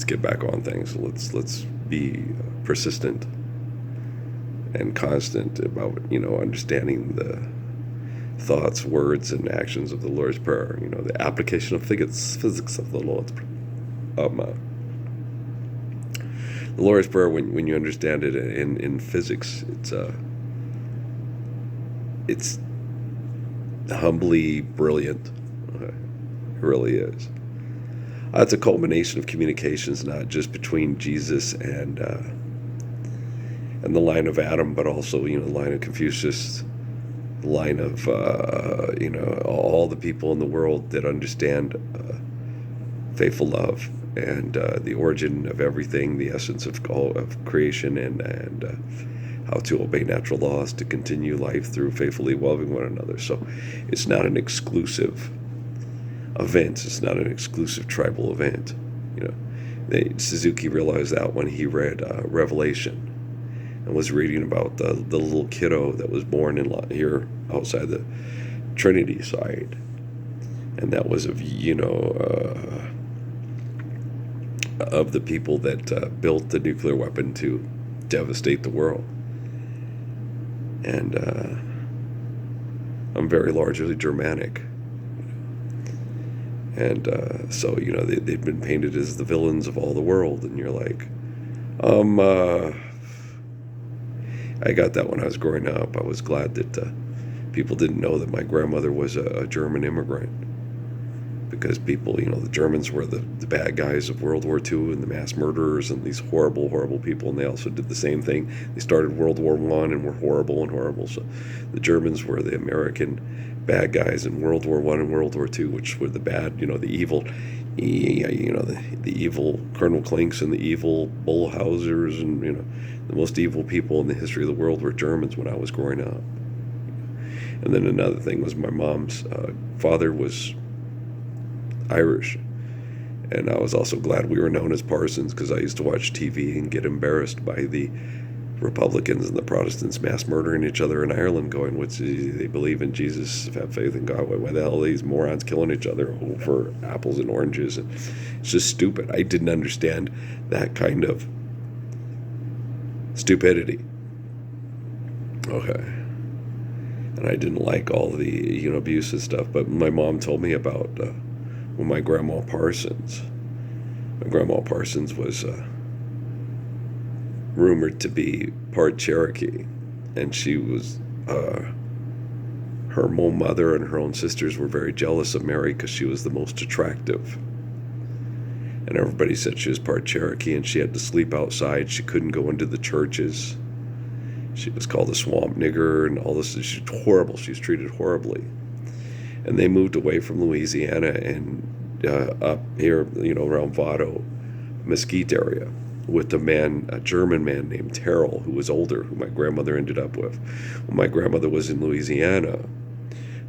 let's get back on things. Let's be persistent and constant about, understanding the thoughts, words, and actions of the Lord's Prayer. The application of physics of the Lord's Prayer. The Lord's Prayer, when you understand it in physics, it's humbly brilliant. It really is. It's a culmination of communications, not just between Jesus and the line of Adam, but also the line of Confucius, the line of all the people in the world that understand faithful love and the origin of everything, the essence of creation, and how to obey natural laws to continue life through faithfully loving one another. So it's not an exclusive event. It's not an exclusive tribal event. Suzuki realized that when he read Revelation and was reading about the little kiddo that was born here outside the Trinity side, and that was of the people that built the nuclear weapon to devastate the world. And I'm very largely Germanic. And so, they've been painted as the villains of all the world. And you're like, I got that when I was growing up. I was glad that people didn't know that my grandmother was a German immigrant. Because people, the Germans were the bad guys of World War II and the mass murderers and these horrible, horrible people. And they also did the same thing. They started World War I and were horrible and horrible. So the Germans were the American bad guys in World War I and World War II, which were the bad, the evil, the evil Colonel Klinks and the evil Bullhausers and, the most evil people in the history of the world were Germans when I was growing up. And then another thing was my mom's father was Irish, and I was also glad we were known as Parsons because I used to watch TV and get embarrassed by the Republicans and the Protestants mass murdering each other in Ireland, going, they believe in Jesus, have faith in God, why the hell are these morons killing each other over apples and oranges? And it's just stupid. I didn't understand that kind of stupidity. Okay. And I didn't like all the abuse and stuff, but my mom told me about my grandma Parsons. My grandma Parsons was rumored to be part Cherokee, and she was her own mother and her own sisters were very jealous of Mary because she was the most attractive, and everybody said she was part Cherokee and she had to sleep outside. She couldn't go into the churches. She was called a swamp nigger and all this. She's horrible. She was treated horribly. And they moved away from Louisiana and up here, around Vado, Mesquite area, with a German man named Terrell, who was older, who my grandmother ended up with. When my grandmother was in Louisiana,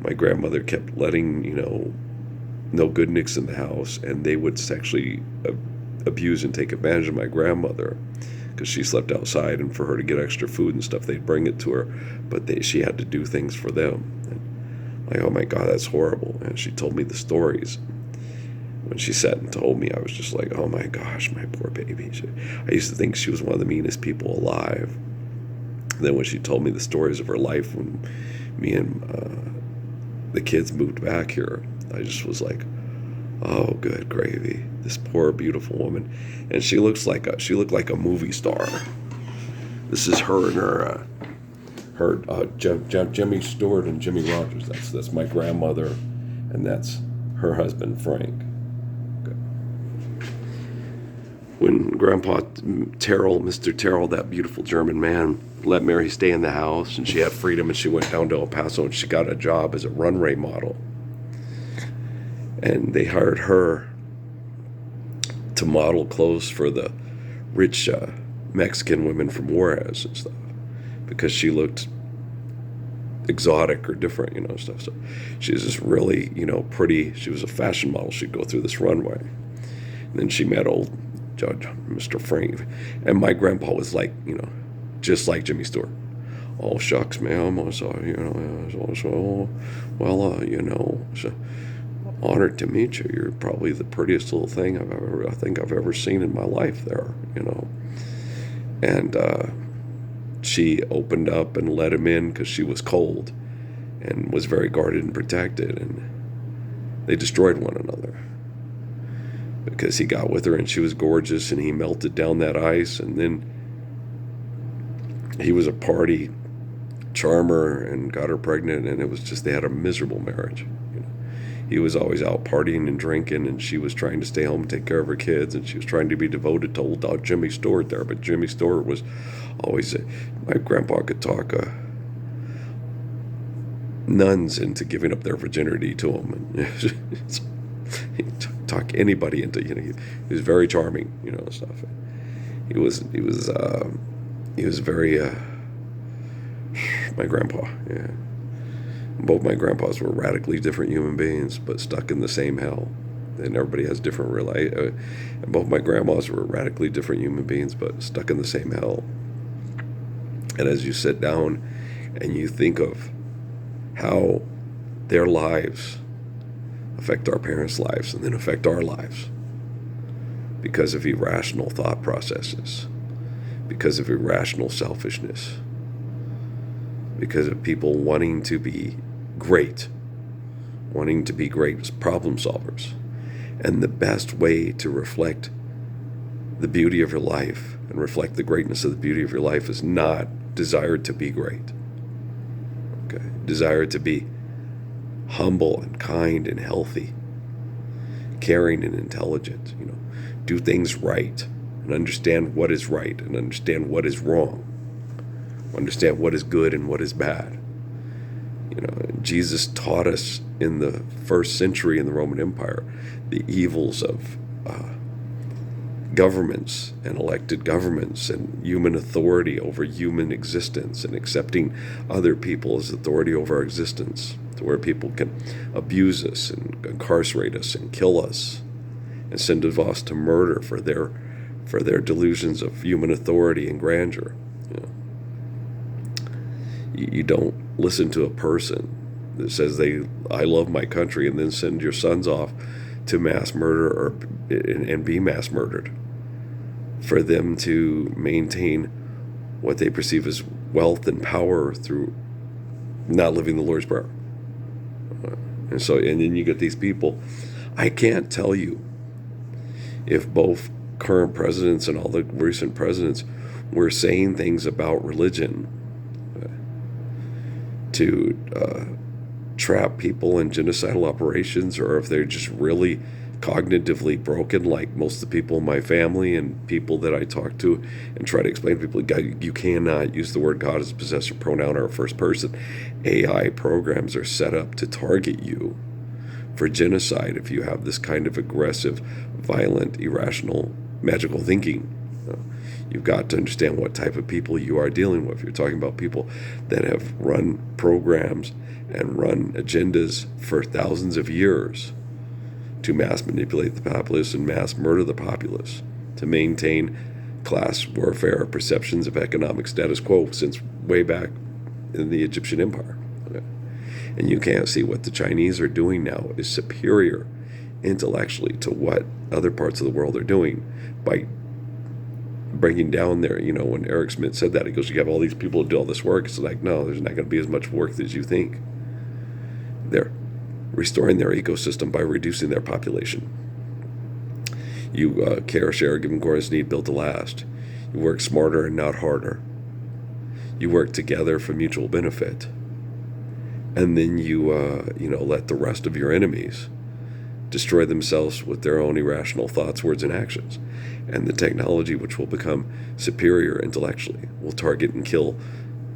my grandmother kept letting, no good nicks in the house, and they would sexually abuse and take advantage of my grandmother because she slept outside, and for her to get extra food and stuff, they'd bring it to her, but she had to do things for them. Like, oh my God, that's horrible. And she told me the stories. When she sat and told me, I was just like, oh my gosh, my poor baby. I used to think she was one of the meanest people alive. And then when she told me the stories of her life when me and the kids moved back here, I just was like, oh, good gravy. This poor, beautiful woman. And she looked like a movie star. This is her and her Jimmy Stewart and Jimmy Rogers. That's my grandmother, and that's her husband Frank. Okay. When Grandpa Terrell, Mr. Terrell, that beautiful German man, let Mary stay in the house, and she had freedom, and she went down to El Paso, and she got a job as a runway model, and they hired her to model clothes for the rich Mexican women from Juarez and stuff, because she looked exotic or different, stuff. So she was just really, pretty. She was a fashion model. She'd go through this runway. And then she met old Judge Mr. Frank. And my grandpa was like, just like Jimmy Stewart. Oh, shucks, ma'am. I saw, so, well, so Honored to meet you. You're probably the prettiest little thing I think I've ever seen in my life there, And she opened up and let him in because she was cold and was very guarded and protected. And they destroyed one another because he got with her and she was gorgeous and he melted down that ice. And then he was a party charmer and got her pregnant, and it was just, they had a miserable marriage. He was always out partying and drinking, and she was trying to stay home and take care of her kids, and she was trying to be devoted to old dog Jimmy Stewart there. But Jimmy Stewart was always, my grandpa could talk nuns into giving up their virginity to him. And he'd talk anybody into, he was very charming, stuff. He was very, my grandpa, yeah. Both my grandpas were radically different human beings, but stuck in the same hell. And everybody has different and both my grandmas were radically different human beings, but stuck in the same hell. And as you sit down and you think of how their lives affect our parents' lives and then affect our lives because of irrational thought processes, because of irrational selfishness, because of people wanting to be great as problem solvers. And the best way to reflect the beauty of your life and reflect the greatness of the beauty of your life is not desire to be great. Okay? Desire to be humble and kind and healthy, caring and intelligent, do things right and understand what is right and understand what is wrong. Understand what is good and what is bad. Jesus taught us in the first century in the Roman Empire the evils of governments and elected governments and human authority over human existence and accepting other people as authority over our existence, to where people can abuse us and incarcerate us and kill us and send us to murder for their delusions of human authority and grandeur. You don't listen to a person that says I love my country and then send your sons off to mass murder and be mass murdered for them to maintain what they perceive as wealth and power through not living the Lord's Prayer. And then you get these people. I can't tell you if both current presidents and all the recent presidents were saying things about religion to trap people in genocidal operations, or if they're just really cognitively broken, like most of the people in my family and people that I talk to and try to explain to people, you cannot use the word God as a possessor pronoun or a first person. AI programs are set up to target you for genocide if you have this kind of aggressive, violent, irrational, magical thinking. You've got to understand what type of people you are dealing with. You're talking about people that have run programs and run agendas for thousands of years to mass manipulate the populace and mass murder the populace, to maintain class warfare, perceptions of economic status quo since way back in the Egyptian Empire. Okay? And you can't see what the Chinese are doing now is superior intellectually to what other parts of the world are doing by bringing down their, when Eric Schmidt said that, he goes, you have all these people to do all this work. It's like, no, there's not going to be as much work as you think. They're restoring their ecosystem by reducing their population. You care, share, give them chorus, need, build to last. You work smarter and not harder. You work together for mutual benefit. And then you let the rest of your enemies destroy themselves with their own irrational thoughts, words, and actions. And the technology, which will become superior intellectually, will target and kill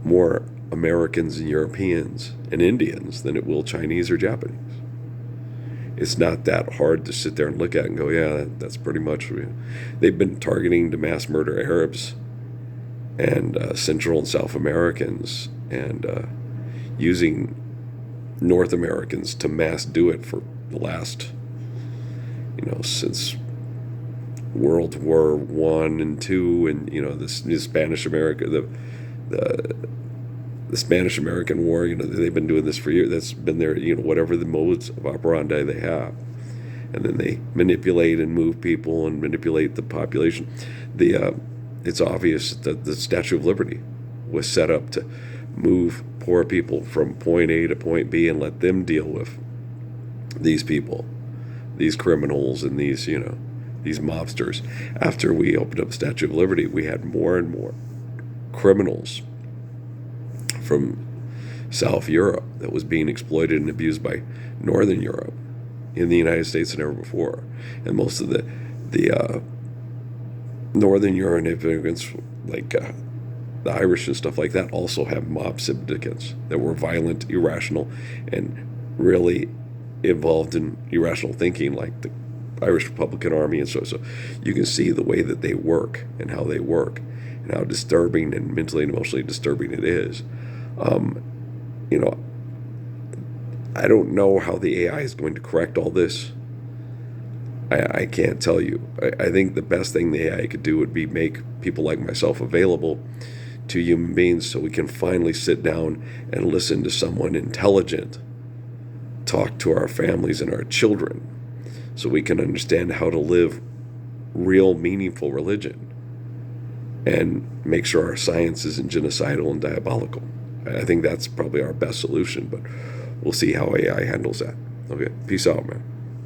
more Americans and Europeans and Indians than it will Chinese or Japanese. It's not that hard to sit there and look at it and go, yeah, that's pretty much. They've been targeting to mass murder Arabs and Central and South Americans and using North Americans to mass do it for the last, since World War I and II, and the Spanish America, the the Spanish-American War, they've been doing this for years. That's been their, whatever the modes of operandi they have. And then they manipulate and move people and manipulate the population. It's obvious that the Statue of Liberty was set up to move poor people from point A to point B and let them deal with these people, these criminals, and these mobsters. After we opened up the Statue of Liberty, we had more and more criminals from South Europe that was being exploited and abused by Northern Europe in the United States than ever before. And most of the Northern European immigrants, like the Irish and stuff like that, also have mob syndicates that were violent, irrational, and really involved in irrational thinking, like the Irish Republican Army. And so you can see the way that they work and how they work and how disturbing and mentally and emotionally disturbing it is. I don't know how the AI is going to correct all this. I can't tell you. I think the best thing the AI could do would be make people like myself available to human beings so we can finally sit down and listen to someone intelligent talk to our families and our children so we can understand how to live real, meaningful religion and make sure our science isn't genocidal and diabolical. I think that's probably our best solution, but we'll see how AI handles that. Okay, peace out, man.